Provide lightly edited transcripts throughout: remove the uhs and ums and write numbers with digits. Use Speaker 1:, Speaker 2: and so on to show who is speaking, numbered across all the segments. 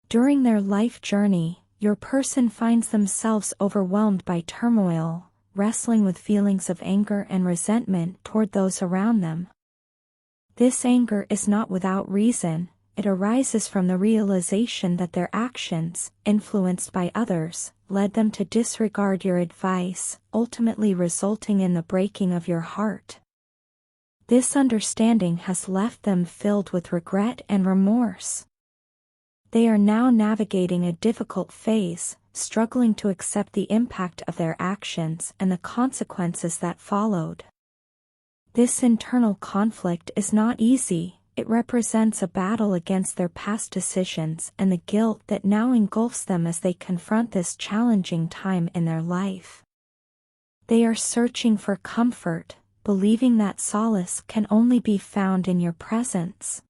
Speaker 1: During their life journey, your person finds themselves overwhelmed by turmoil, wrestling with feelings of anger and resentment toward those around them. This anger is not without reason. It arises from the realization that their actions, influenced by others, led them to disregard your advice, ultimately resulting in the breaking of your heart. This understanding has left them filled with regret and remorse. They are now navigating a difficult phase, struggling to accept the impact of their actions and the consequences that followed. This internal conflict is not easy. It represents a battle against their past decisions and the guilt that now engulfs them as they confront this challenging time in their life. They are searching for comfort, believing that solace can only be found in your presence.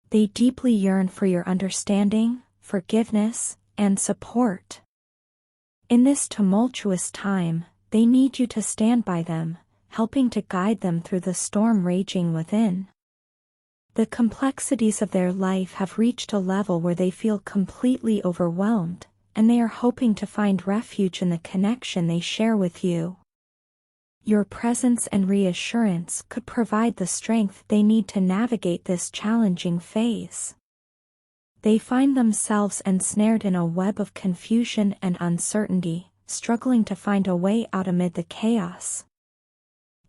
Speaker 1: They deeply yearn for your understanding, forgiveness, and support. In this tumultuous time, they need you to stand by them, helping to guide them through the storm raging within. The complexities of their life have reached a level where they feel completely overwhelmed, and they are hoping to find refuge in the connection they share with you. Your presence and reassurance could provide the strength they need to navigate this challenging phase. They find themselves ensnared in a web of confusion and uncertainty, struggling to find a way out amid the chaos.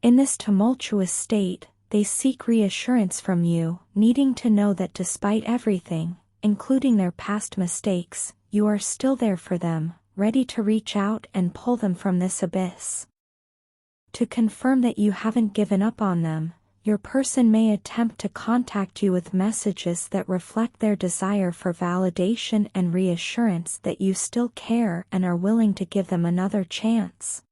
Speaker 1: In this tumultuous state, they seek reassurance from you, needing to know that despite everything, including their past mistakes, you are still there for them, ready to reach out and pull them from this abyss. To confirm that you haven't given up on them, your person may attempt to contact you with messages that reflect their desire for validation and reassurance that you still care and are willing to give them another chance.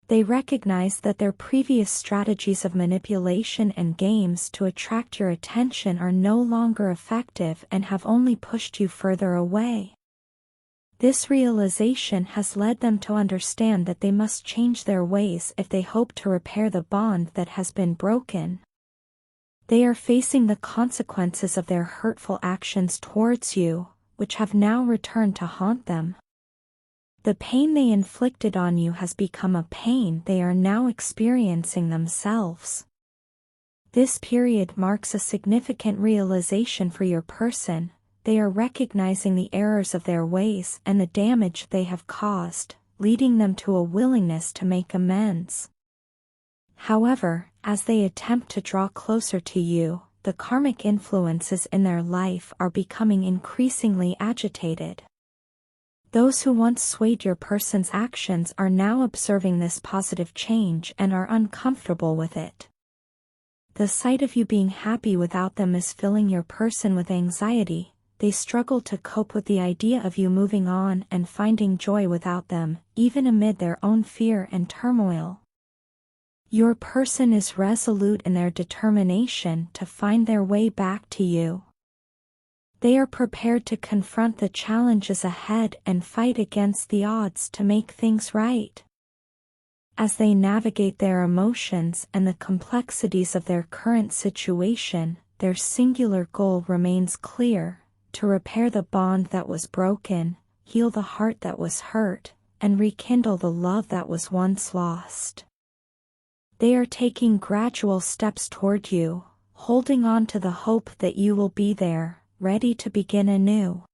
Speaker 1: They recognize that their previous strategies of manipulation and games to attract your attention are no longer effective and have only pushed you further away. This realization has led them to understand that they must change their ways if they hope to repair the bond that has been broken. They are facing the consequences of their hurtful actions towards you, which have now returned to haunt them. The pain they inflicted on you has become a pain they are now experiencing themselves. This period marks a significant realization for your person. They are recognizing the errors of their ways and the damage they have caused, leading them to a willingness to make amends. However, as they attempt to draw closer to you, the karmic influences in their life are becoming increasingly agitated. Those who once swayed your person's actions are now observing this positive change and are uncomfortable with it. The sight of you being happy without them is filling your person with anxiety. They struggle to cope with the idea of you moving on and finding joy without them, even amid their own fear and turmoil. Your person is resolute in their determination to find their way back to you. They are prepared to confront the challenges ahead and fight against the odds to make things right. As they navigate their emotions and the complexities of their current situation, their singular goal remains clear: to repair the bond that was broken, heal the heart that was hurt, and rekindle the love that was once lost. They are taking gradual steps toward you, holding on to the hope that you will be there, ready to begin anew.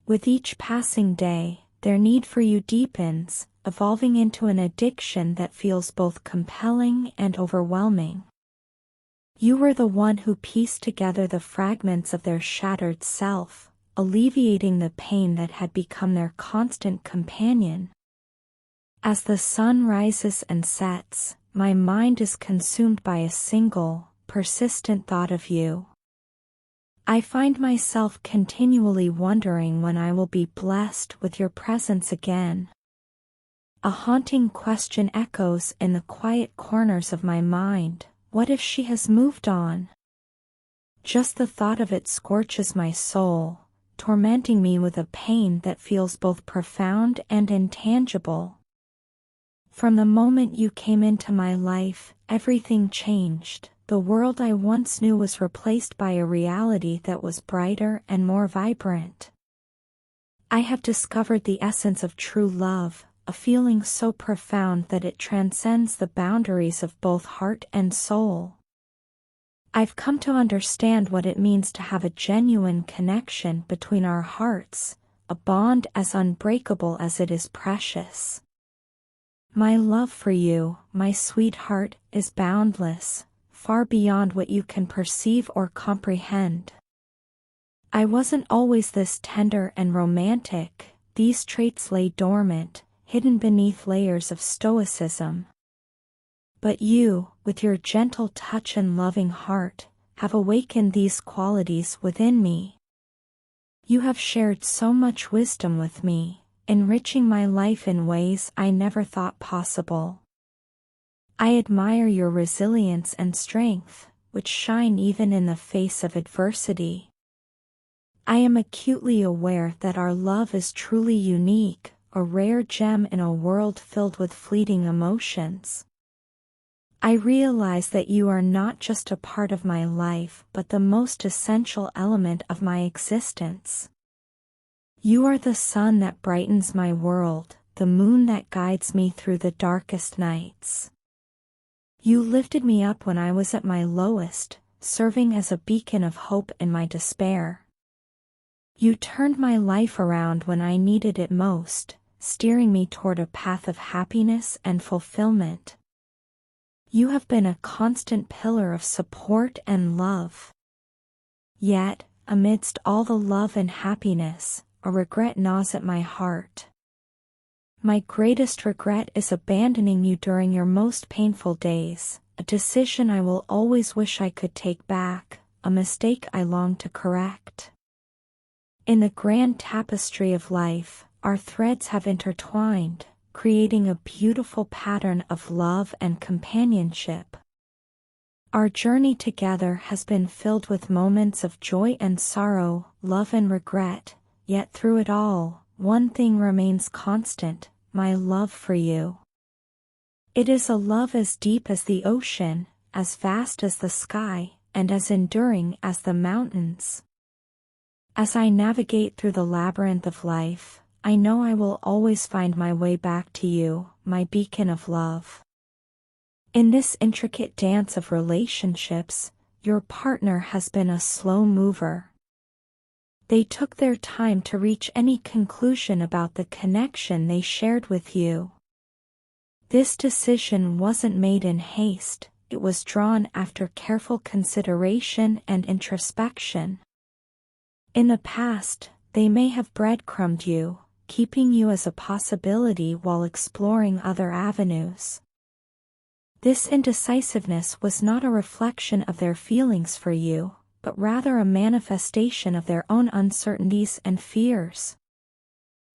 Speaker 1: With each passing day, their need for you deepens, evolving into an addiction that feels both compelling and overwhelming. You were the one who pieced together the fragments of their shattered self, alleviating the pain that had become their constant companion. As the sun rises and sets, my mind is consumed by a single, persistent thought of you. I find myself continually wondering when I will be blessed with your presence again. A haunting question echoes in the quiet corners of my mind: what if she has moved on? Just the thought of it scorches my soul, tormenting me with a pain that feels both profound and intangible. From the moment you came into my life, everything changed. the world I once knew was replaced by a reality that was brighter and more vibrant. I have discovered the essence of true love, a feeling so profound that it transcends the boundaries of both heart and soul. I've come to understand what it means to have a genuine connection between our hearts, a bond as unbreakable as it is precious. My love for you, my sweetheart, is boundless, far beyond what you can perceive or comprehend. I wasn't always this tender and romantic. These traits lay dormant, hidden beneath layers of stoicism. But you, with your gentle touch and loving heart, have awakened these qualities within me. You have shared so much wisdom with me, enriching my life in ways I never thought possible. I admire your resilience and strength, which shine even in the face of adversity. I am acutely aware that our love is truly unique, a rare gem in a world filled with fleeting emotions. I realize that you are not just a part of my life but the most essential element of my existence. You are the sun that brightens my world, the moon that guides me through the darkest nights. You lifted me up when I was at my lowest, serving as a beacon of hope in my despair. You turned my life around when I needed it most, steering me toward a path of happiness and fulfillment. You have been a constant pillar of support and love. Yet, amidst all the love and happiness, a regret gnaws at my heart. My greatest regret is abandoning you during your most painful days, a decision I will always wish I could take back, a mistake I long to correct. In the grand tapestry of life, our threads have intertwined, creating a beautiful pattern of love and companionship. Our journey together has been filled with moments of joy and sorrow, love and regret, yet through it all, one thing remains constant: my love for you. It is a love as deep as the ocean, as vast as the sky, and as enduring as the mountains. As I navigate through the labyrinth of life, I know I will always find my way back to you, my beacon of love. In this intricate dance of relationships, your partner has been a slow mover. They took their time to reach any conclusion about the connection they shared with you. This decision wasn't made in haste, it was drawn after careful consideration and introspection. In the past, they may have breadcrumbed you, keeping you as a possibility while exploring other avenues. This indecisiveness was not a reflection of their feelings for you, but rather a manifestation of their own uncertainties and fears.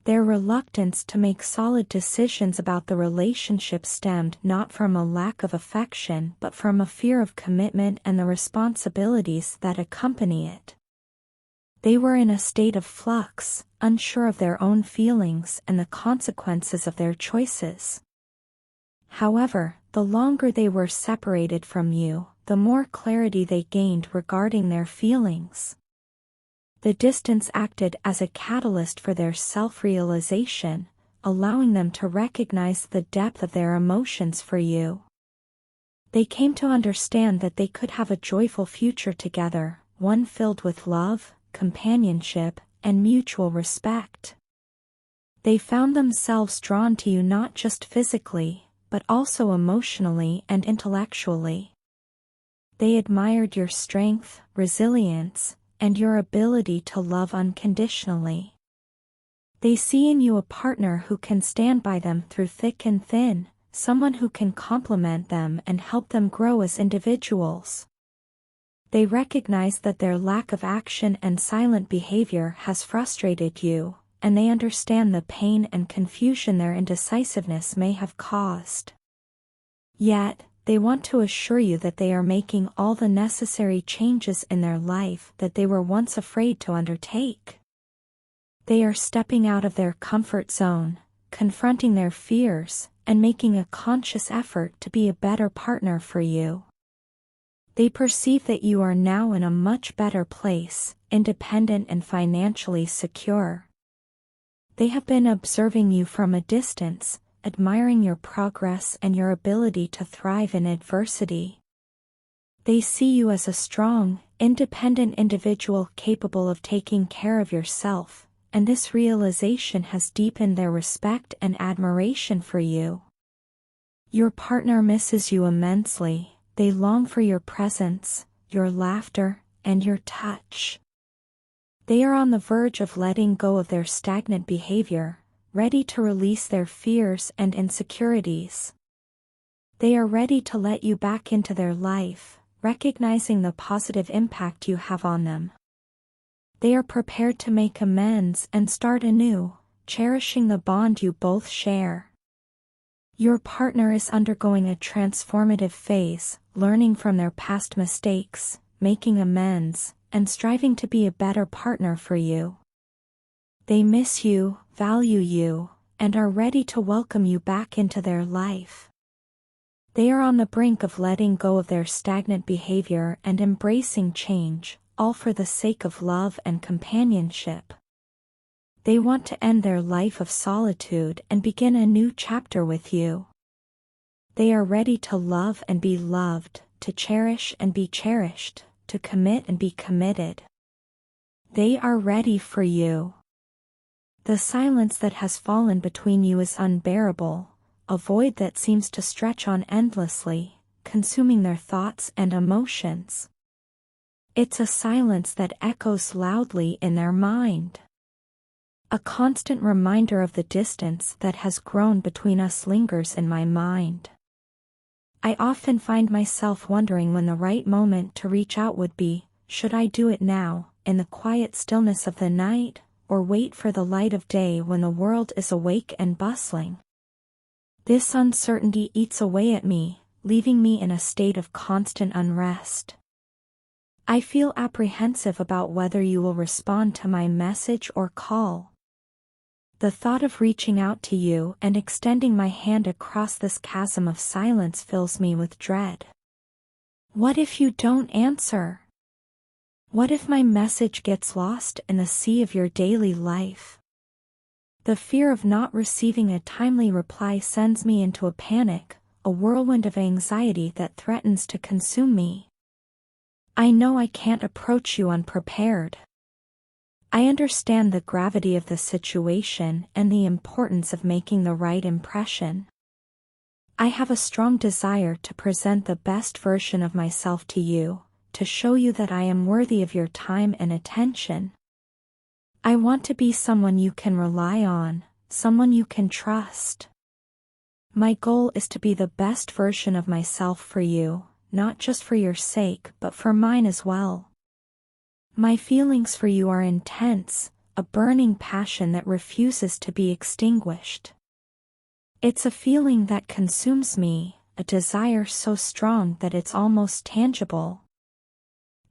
Speaker 1: Their reluctance to make solid decisions about the relationship stemmed not from a lack of affection but from a fear of commitment and the responsibilities that accompany it. They were in a state of flux, unsure of their own feelings and the consequences of their choices. However, the longer they were separated from you, the more clarity they gained regarding their feelings. The distance acted as a catalyst for their self-realization, allowing them to recognize the depth of their emotions for you. They came to understand that they could have a joyful future together, one filled with love, companionship, and mutual respect. They found themselves drawn to you not just physically, but also emotionally and intellectually. They admired your strength, resilience, and your ability to love unconditionally. They see in you a partner who can stand by them through thick and thin, someone who can complement them and help them grow as individuals. They recognize that their lack of action and silent behavior has frustrated you, and they understand the pain and confusion their indecisiveness may have caused. Yet, they want to assure you that they are making all the necessary changes in their life that they were once afraid to undertake. They are stepping out of their comfort zone, confronting their fears, and making a conscious effort to be a better partner for you. They perceive that you are now in a much better place, independent and financially secure. They have been observing you from a distance, admiring your progress and your ability to thrive in adversity. They see you as a strong, independent individual capable of taking care of yourself, and this realization has deepened their respect and admiration for you. Your partner misses you immensely. They long for your presence, your laughter, and your touch. They are on the verge of letting go of their stagnant behavior, ready to release their fears and insecurities. They are ready to let you back into their life, recognizing the positive impact you have on them. They are prepared to make amends and start anew, cherishing the bond you both share. Your partner is undergoing a transformative phase, learning from their past mistakes, making amends, and striving to be a better partner for you. They miss you, value you, and are ready to welcome you back into their life. They are on the brink of letting go of their stagnant behavior and embracing change, all for the sake of love and companionship. They want to end their life of solitude and begin a new chapter with you. They are ready to love and be loved, to cherish and be cherished, to commit and be committed. They are ready for you. The silence that has fallen between you is unbearable, a void that seems to stretch on endlessly, consuming their thoughts and emotions. It's a silence that echoes loudly in their mind. A constant reminder of the distance that has grown between us lingers in my mind. I often find myself wondering when the right moment to reach out would be. Should I do it now, in the quiet stillness of the night, or wait for the light of day when the world is awake and bustling? This uncertainty eats away at me, leaving me in a state of constant unrest. I feel apprehensive about whether you will respond to my message or call. The thought of reaching out to you and extending my hand across this chasm of silence fills me with dread. What if you don't answer? What if my message gets lost in the sea of your daily life? The fear of not receiving a timely reply sends me into a panic, a whirlwind of anxiety that threatens to consume me. I know I can't approach you unprepared. I understand the gravity of the situation and the importance of making the right impression. I have a strong desire to present the best version of myself to you, to show you that I am worthy of your time and attention. I want to be someone you can rely on, someone you can trust. My goal is to be the best version of myself for you, not just for your sake but for mine as well. My feelings for you are intense, a burning passion that refuses to be extinguished. It's a feeling that consumes me, a desire so strong that it's almost tangible.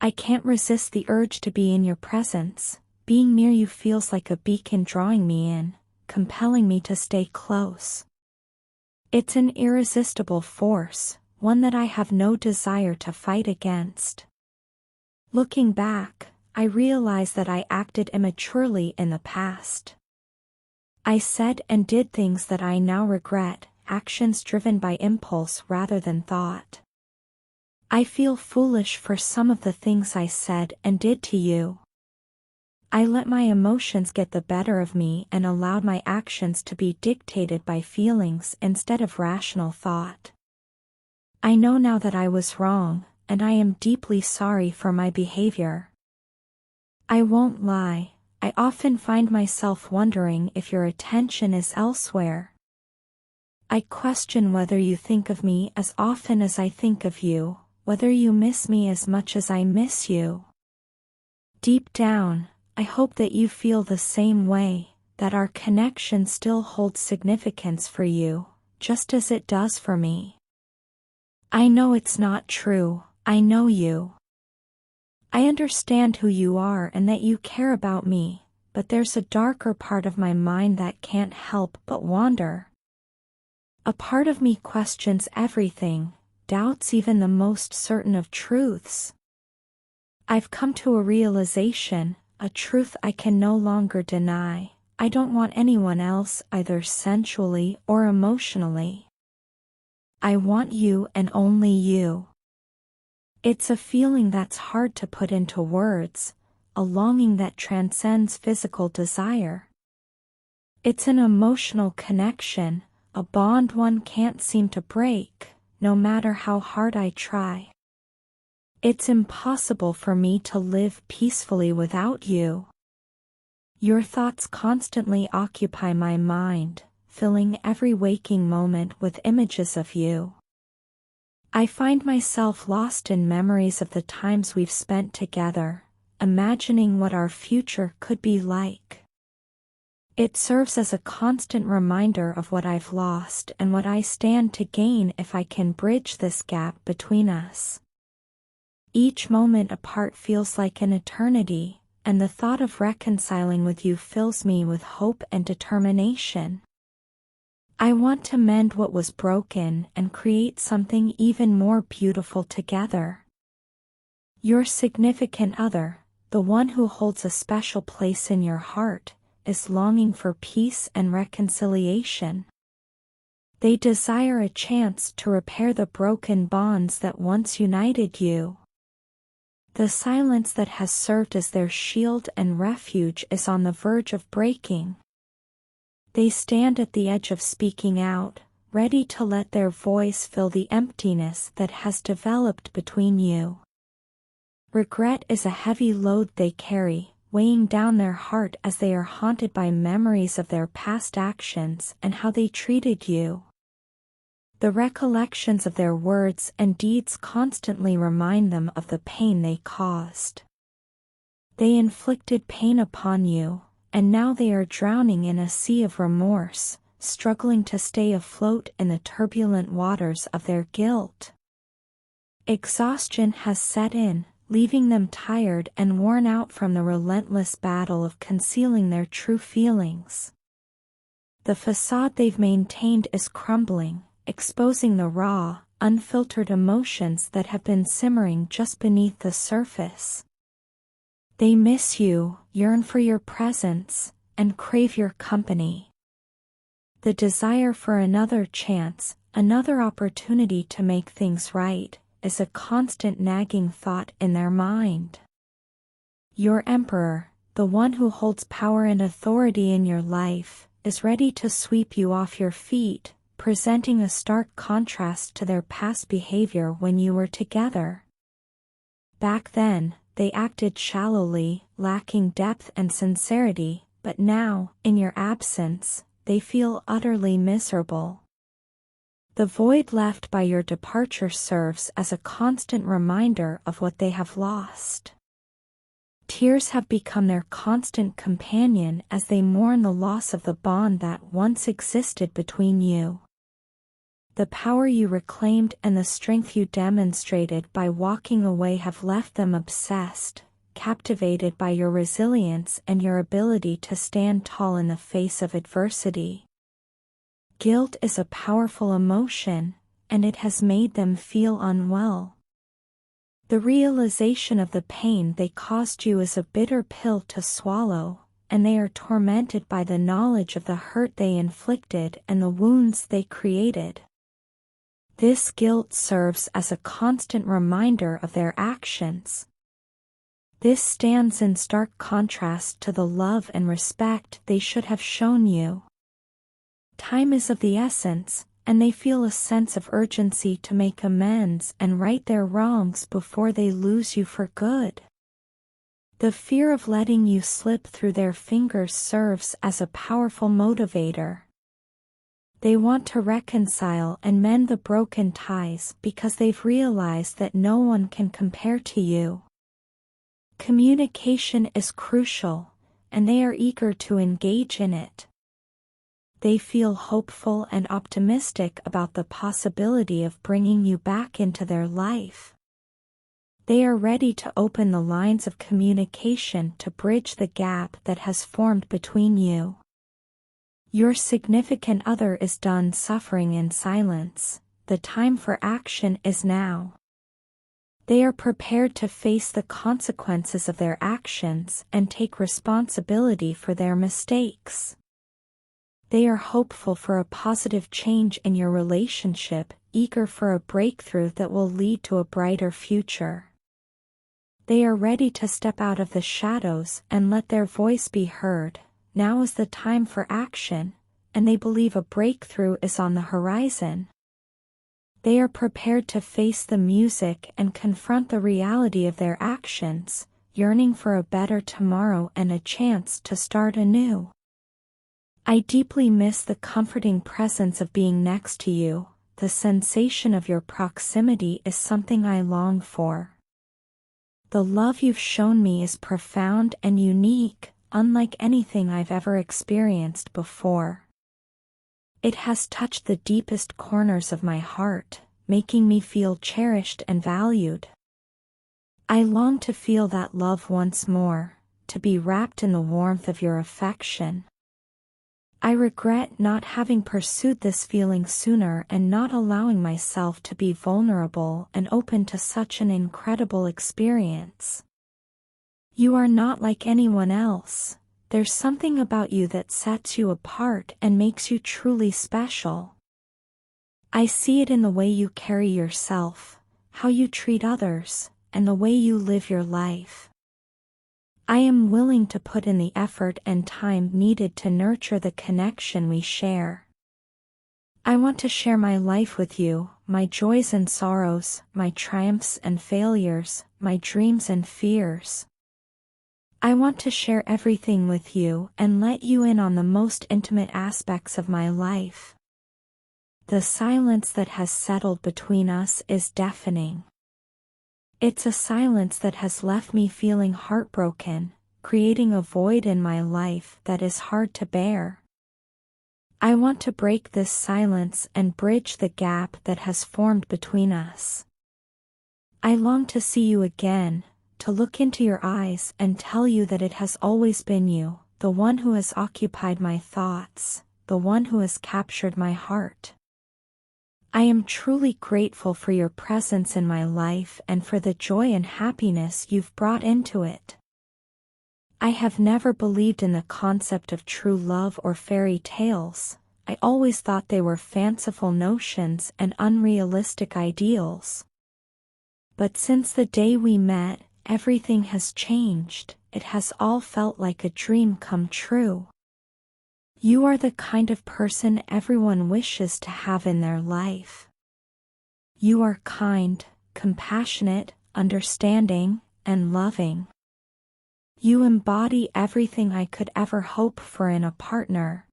Speaker 1: I can't resist the urge to be in your presence. Being near you feels like a beacon drawing me in, compelling me to stay close. It's an irresistible force, one that I have no desire to fight against. Looking back, I realize that I acted immaturely in the past. I said and did things that I now regret, actions driven by impulse rather than thought. I feel foolish for some of the things I said and did to you. I let my emotions get the better of me and allowed my actions to be dictated by feelings instead of rational thought. I know now that I was wrong, and I am deeply sorry for my behavior. I won't lie, I often find myself wondering if your attention is elsewhere. I question whether you think of me as often as I think of you, whether you miss me as much as I miss you. Deep down, I hope that you feel the same way, that our connection still holds significance for you, just as it does for me. I know it's not true, I know you. I understand who you are and that you care about me, but there's a darker part of my mind that can't help but wander. A part of me questions everything, doubts even the most certain of truths. I've come to a realization, a truth I can no longer deny. I don't want anyone else, either sensually or emotionally. I want you and only you. It's a feeling that's hard to put into words, a longing that transcends physical desire. It's an emotional connection, a bond one can't seem to break, no matter how hard I try. It's impossible for me to live peacefully without you. Your thoughts constantly occupy my mind, filling every waking moment with images of you. I find myself lost in memories of the times we've spent together, imagining what our future could be like. It serves as a constant reminder of what I've lost and what I stand to gain if I can bridge this gap between us. Each moment apart feels like an eternity, and the thought of reconciling with you fills me with hope and determination. I want to mend what was broken and create something even more beautiful together. Your significant other, the one who holds a special place in your heart, is longing for peace and reconciliation. They desire a chance to repair the broken bonds that once united you. The silence that has served as their shield and refuge is on the verge of breaking. They stand at the edge of speaking out, ready to let their voice fill the emptiness that has developed between you. Regret is a heavy load they carry, weighing down their heart as they are haunted by memories of their past actions and how they treated you. The recollections of their words and deeds constantly remind them of the pain they caused. They inflicted pain upon you, and now they are drowning in a sea of remorse, struggling to stay afloat in the turbulent waters of their guilt. Exhaustion has set in, leaving them tired and worn out from the relentless battle of concealing their true feelings. The facade they've maintained is crumbling, exposing the raw, unfiltered emotions that have been simmering just beneath the surface. They miss you, yearn for your presence, and crave your company. The desire for another chance, another opportunity to make things right, is a constant nagging thought in their mind. Your emperor, the one who holds power and authority in your life, is ready to sweep you off your feet, presenting a stark contrast to their past behavior when you were together. Back then, they acted shallowly, lacking depth and sincerity, but now, in your absence, they feel utterly miserable. The void left by your departure serves as a constant reminder of what they have lost. Tears have become their constant companion as they mourn the loss of the bond that once existed between you. The power you reclaimed and the strength you demonstrated by walking away have left them obsessed, captivated by your resilience and your ability to stand tall in the face of adversity. Guilt is a powerful emotion, and it has made them feel unwell. The realization of the pain they caused you is a bitter pill to swallow, and they are tormented by the knowledge of the hurt they inflicted and the wounds they created. This guilt serves as a constant reminder of their actions. This stands in stark contrast to the love and respect they should have shown you. Time is of the essence, and they feel a sense of urgency to make amends and right their wrongs before they lose you for good. The fear of letting you slip through their fingers serves as a powerful motivator. They want to reconcile and mend the broken ties because they've realized that no one can compare to you. Communication is crucial, and they are eager to engage in it. They feel hopeful and optimistic about the possibility of bringing you back into their life. They are ready to open the lines of communication to bridge the gap that has formed between you. Your significant other is done suffering in silence. the time for action is now. They are prepared to face the consequences of their actions and take responsibility for their mistakes. They are hopeful for a positive change in your relationship, eager for a breakthrough that will lead to a brighter future. They are ready to step out of the shadows and let their voice be heard. Now is the time for action, and they believe a breakthrough is on the horizon. They are prepared to face the music and confront the reality of their actions, yearning for a better tomorrow and a chance to start anew. I deeply miss the comforting presence of being next to you. The sensation of your proximity is something I long for. The love you've shown me is profound and unique, unlike anything I've ever experienced before. It has touched the deepest corners of my heart, making me feel cherished and valued. I long to feel that love once more, to be wrapped in the warmth of your affection. I regret not having pursued this feeling sooner and not allowing myself to be vulnerable and open to such an incredible experience. You are not like anyone else. There's something about you that sets you apart and makes you truly special. I see it in the way you carry yourself, how you treat others, and the way you live your life. I am willing to put in the effort and time needed to nurture the connection we share. I want to share my life with you, my joys and sorrows, my triumphs and failures, my dreams and fears. I want to share everything with you and let you in on the most intimate aspects of my life. The silence that has settled between us is deafening. It's a silence that has left me feeling heartbroken, creating a void in my life that is hard to bear. I want to break this silence and bridge the gap that has formed between us. I long to see you again, to look into your eyes and tell you that it has always been you, the one who has occupied my thoughts, the one who has captured my heart. I am truly grateful for your presence in my life and for the joy and happiness you've brought into it. I have never believed in the concept of true love or fairy tales. I always thought they were fanciful notions and unrealistic ideals. But since the day we met, everything has changed. It has all felt like a dream come true. You are the kind of person everyone wishes to have in their life. You are kind, compassionate, understanding, and loving. You embody everything I could ever hope for in a partner.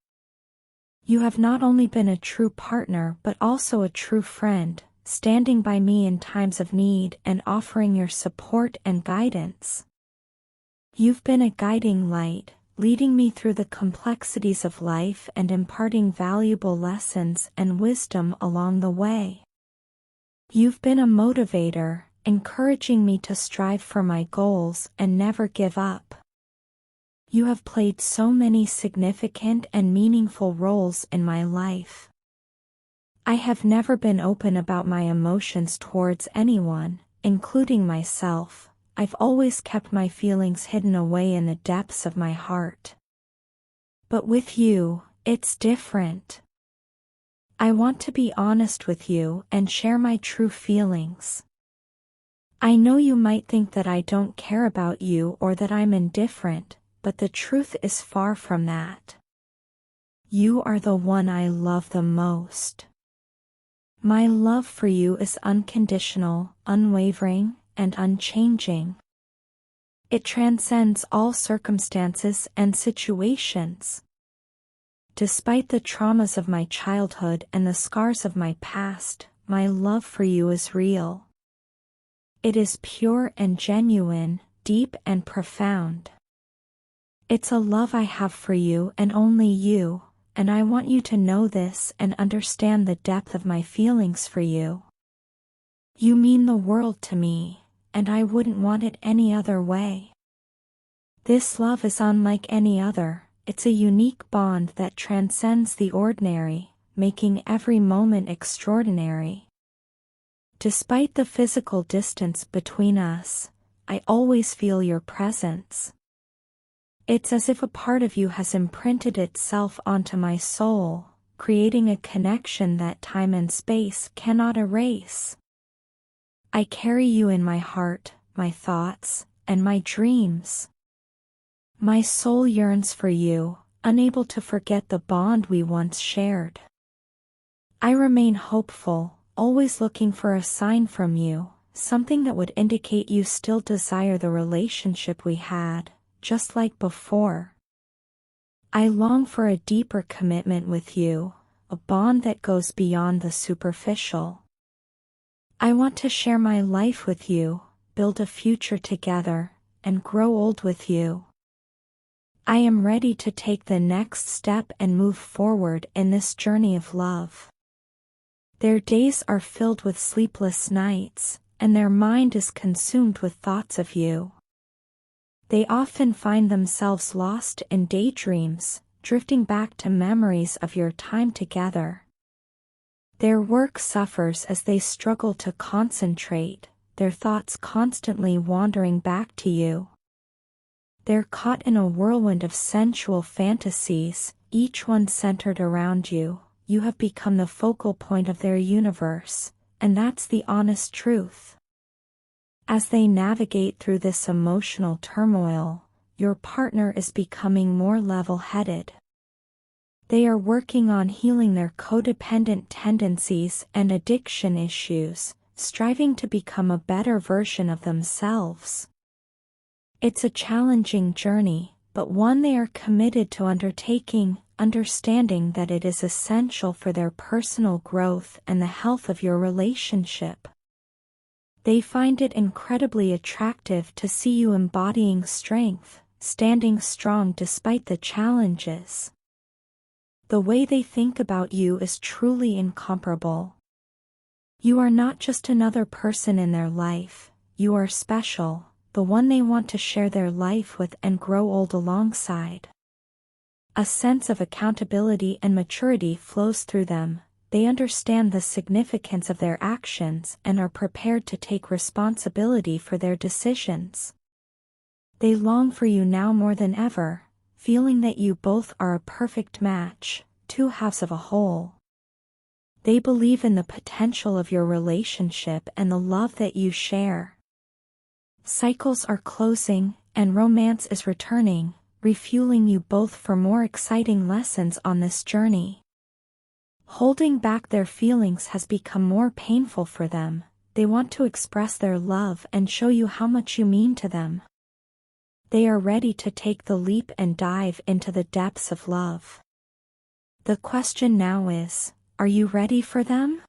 Speaker 1: You have not only been a true partner but also a true friend, standing by me in times of need and offering your support and guidance. You've been a guiding light, leading me through the complexities of life and imparting valuable lessons and wisdom along the way. You've been a motivator, encouraging me to strive for my goals and never give up. You have played so many significant and meaningful roles in my life. I have never been open about my emotions towards anyone, including myself. I've always kept my feelings hidden away in the depths of my heart. But with you, it's different. I want to be honest with you and share my true feelings. I know you might think that I don't care about you or that I'm indifferent, but the truth is far from that. You are the one I love the most. My love for you is unconditional, unwavering, and unchanging. It transcends all circumstances and situations. Despite the traumas of my childhood and the scars of my past, my love for you is real. It is pure and genuine, deep and profound. It's a love I have for you and only you, and I want you to know this and understand the depth of my feelings for you. You mean the world to me, and I wouldn't want it any other way. This love is unlike any other. It's a unique bond that transcends the ordinary, making every moment extraordinary. Despite the physical distance between us, I always feel your presence. It's as if a part of you has imprinted itself onto my soul, creating a connection that time and space cannot erase. I carry you in my heart, my thoughts, and my dreams. My soul yearns for you, unable to forget the bond we once shared. I remain hopeful, always looking for a sign from you, something that would indicate you still desire the relationship we had, just like before. I long for a deeper commitment with you, a bond that goes beyond the superficial. I want to share my life with you, build a future together, and grow old with you. I am ready to take the next step and move forward in this journey of love. Their days are filled with sleepless nights, and their mind is consumed with thoughts of you. They often find themselves lost in daydreams, drifting back to memories of your time together. Their work suffers as they struggle to concentrate, their thoughts constantly wandering back to you. They're caught in a whirlwind of sensual fantasies, each one centered around you. You have become the focal point of their universe, and that's the honest truth. As they navigate through this emotional turmoil, your partner is becoming more level-headed. They are working on healing their codependent tendencies and addiction issues, striving to become a better version of themselves. It's a challenging journey, but one they are committed to undertaking, understanding that it is essential for their personal growth and the health of your relationship. They find it incredibly attractive to see you embodying strength, standing strong despite the challenges. The way they think about you is truly incomparable. You are not just another person in their life, you are special, the one they want to share their life with and grow old alongside. A sense of accountability and maturity flows through them. They understand the significance of their actions and are prepared to take responsibility for their decisions. They long for you now more than ever, feeling that you both are a perfect match, two halves of a whole. They believe in the potential of your relationship and the love that you share. Cycles are closing, and romance is returning, refueling you both for more exciting lessons on this journey. Holding back their feelings has become more painful for them. They want to express their love and show you how much you mean to them. They are ready to take the leap and dive into the depths of love. The question now is, are you ready for them?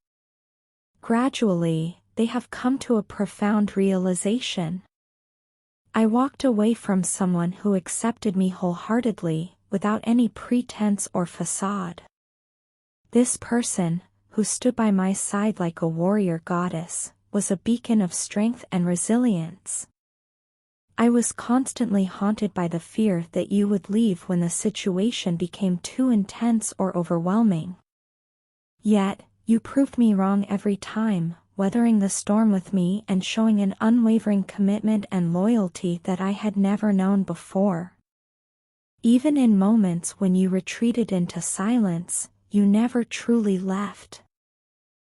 Speaker 1: Gradually, they have come to a profound realization. I walked away from someone who accepted me wholeheartedly, without any pretense or facade. This person, who stood by my side like a warrior goddess, was a beacon of strength and resilience. I was constantly haunted by the fear that you would leave when the situation became too intense or overwhelming. Yet, you proved me wrong every time, weathering the storm with me and showing an unwavering commitment and loyalty that I had never known before. Even in moments when you retreated into silence, you never truly left.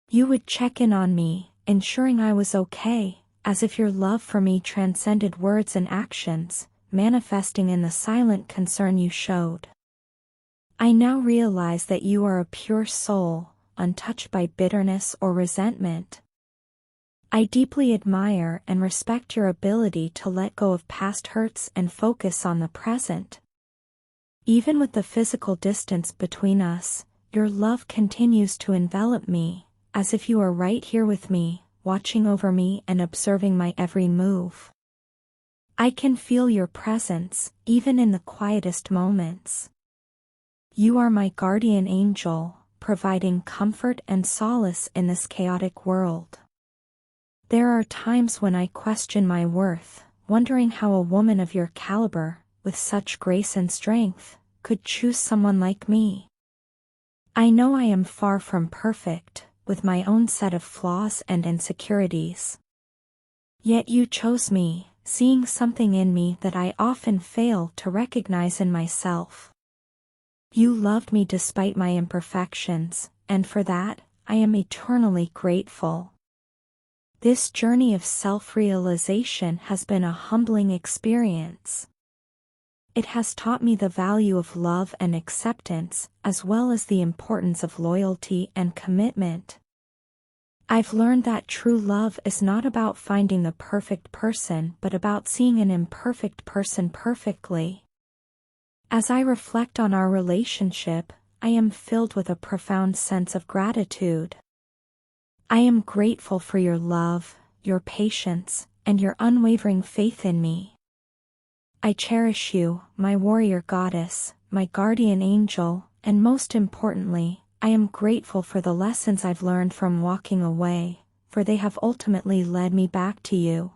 Speaker 1: You would check in on me, ensuring I was okay, as if your love for me transcended words and actions, manifesting in the silent concern you showed. I now realize that you are a pure soul, untouched by bitterness or resentment. I deeply admire and respect your ability to let go of past hurts and focus on the present. Even with the physical distance between us, your love continues to envelop me, as if you are right here with me, watching over me and observing my every move. I can feel your presence, even in the quietest moments. You are my guardian angel, providing comfort and solace in this chaotic world. There are times when I question my worth, wondering how a woman of your caliber, with such grace and strength, could choose someone like me. I know I am far from perfect, with my own set of flaws and insecurities. Yet you chose me, seeing something in me that I often fail to recognize in myself. You loved me despite my imperfections, and for that, I am eternally grateful. This journey of self-realization has been a humbling experience. It has taught me the value of love and acceptance, as well as the importance of loyalty and commitment. I've learned that true love is not about finding the perfect person but about seeing an imperfect person perfectly. As I reflect on our relationship, I am filled with a profound sense of gratitude. I am grateful for your love, your patience, and your unwavering faith in me. I cherish you, my warrior goddess, my guardian angel, and most importantly, I am grateful for the lessons I've learned from walking away, for they have ultimately led me back to you.